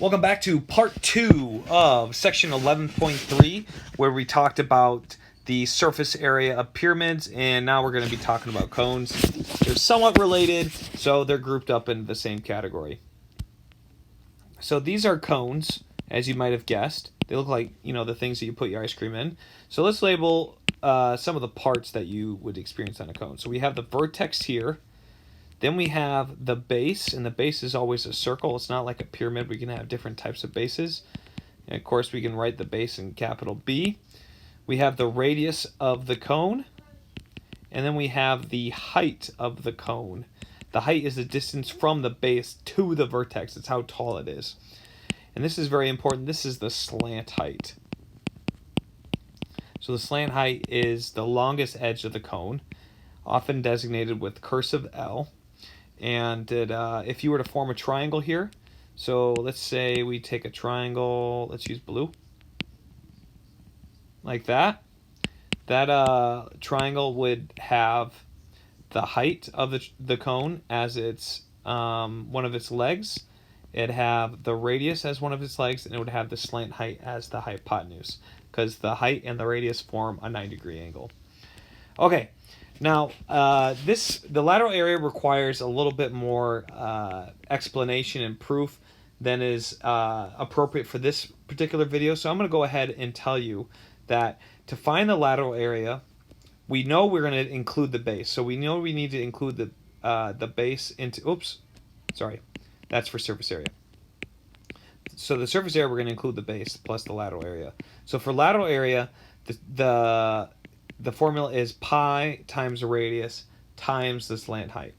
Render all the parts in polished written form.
Welcome back to part 2 of section 11.3, where we talked about the surface area of pyramids, and now we're going to be talking about cones. They're somewhat related, so they're grouped up in the same category. So these are cones, as you might have guessed. They look like, the things that you put your ice cream in. So let's label some of the parts that you would experience on a cone. So we have the vertex here. Then we have the base, and the base is always a circle. It's not like a pyramid. We can have different types of bases. And of course, we can write the base in capital B. We have the radius of the cone, and then we have the height of the cone. The height is the distance from the base to the vertex. It's how tall it is. And this is very important. This is the slant height. So the slant height is the longest edge of the cone, often designated with cursive L. And if you were to form a triangle here, so let's say we take a triangle, let's use blue, like that. That triangle would have the height of the cone as its one of its legs. It'd have the radius as one of its legs, and it would have the slant height as the hypotenuse, because the height and the radius form a 90-degree angle. Okay. Now, the lateral area requires a little bit more explanation and proof than is appropriate for this particular video. So I'm going to go ahead and tell you that to find the lateral area, we know we're going to include the base. So we know we need to include the base into. Oops, sorry, that's for surface area. So the surface area, we're going to include the base plus the lateral area. So for lateral area, the formula is pi times the radius times the slant height.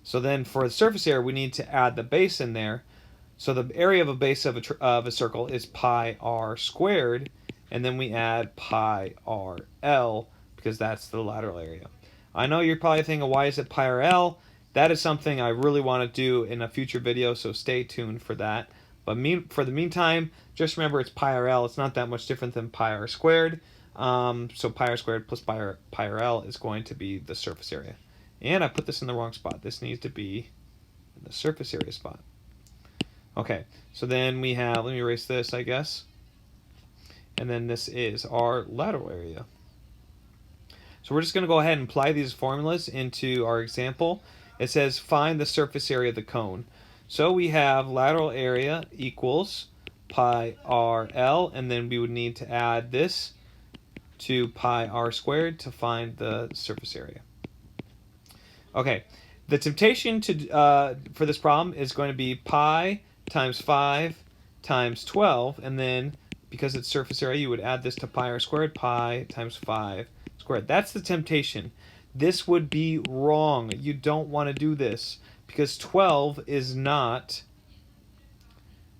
So then for the surface area, we need to add the base in there. So the area of a base of a circle is pi r squared, and then we add pi r l because that's the lateral area. I know you're probably thinking, why is it pi r l? That is something I really want to do in a future video, so stay tuned for that. But for the meantime, just remember it's pi r l. It's not that much different than pi r squared. So pi r squared plus pi r l is going to be the surface area. And I put this in the wrong spot. This needs to be in the surface area spot. Okay, so then we have, let me erase this, I guess. And then this is our lateral area. So we're just going to go ahead and apply these formulas into our example. It says find the surface area of the cone. So we have lateral area equals pi r l, and then we would need to add this to pi r squared to find the surface area. Okay, the temptation for this problem is going to be pi times 5 times 12, and then because it's surface area, you would add this to pi r squared, pi times 5 squared. That's the temptation. This would be wrong. You don't want to do this because 12 is not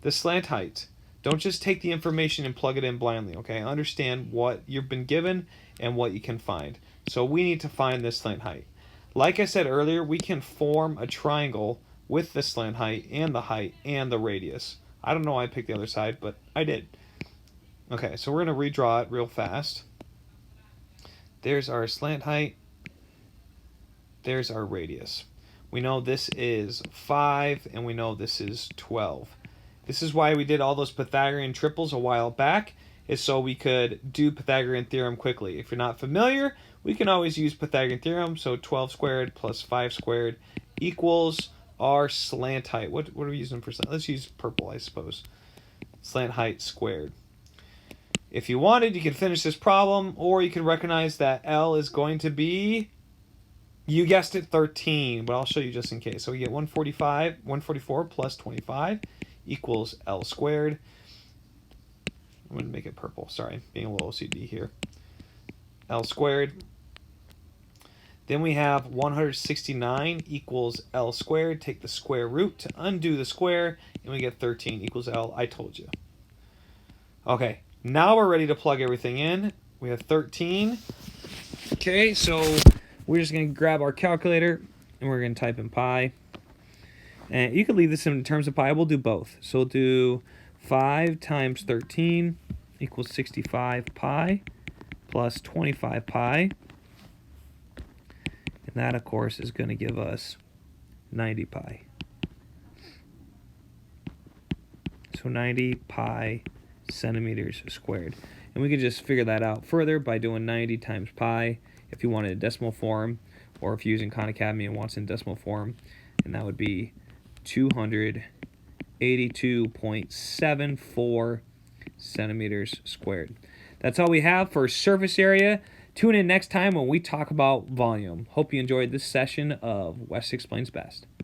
the slant height. Don't just take the information and plug it in blindly, okay? Understand what you've been given and what you can find. So we need to find this slant height. Like I said earlier, we can form a triangle with the slant height and the radius. I don't know why I picked the other side, but I did. Okay, so we're going to redraw it real fast. There's our slant height. There's our radius. We know this is 5, and we know this is 12. This is why we did all those Pythagorean triples a while back, is so we could do Pythagorean theorem quickly. If you're not familiar, we can always use Pythagorean theorem. So 12 squared plus 5 squared equals our slant height. What are we using for slant? Let's use purple, I suppose. Slant height squared. If you wanted, you could finish this problem, or you can recognize that L is going to be, you guessed it, 13, but I'll show you just in case. So we get 144 plus 25 equals L squared. I'm going to make it purple. Sorry, being a little OCD here. L squared. Then we have 169 equals L squared. Take the square root to undo the square, and we get 13 equals L. I told you. Okay, now we're ready to plug everything in. We have 13. Okay, so we're just going to grab our calculator, and we're going to type in pi. And you can leave this in terms of pi. We'll do both. So we'll do 5 times 13 equals 65 pi plus 25 pi. And that, of course, is going to give us 90 pi. So So 90 pi centimeters squared. And we can just figure that out further by doing 90 times pi if you wanted a decimal form, or if you're using Khan Academy and wants in decimal form, and that would be 282.74 centimeters squared. That's all we have for surface area. Tune in next time when we talk about volume. Hope you enjoyed this session of Wes Explains Best.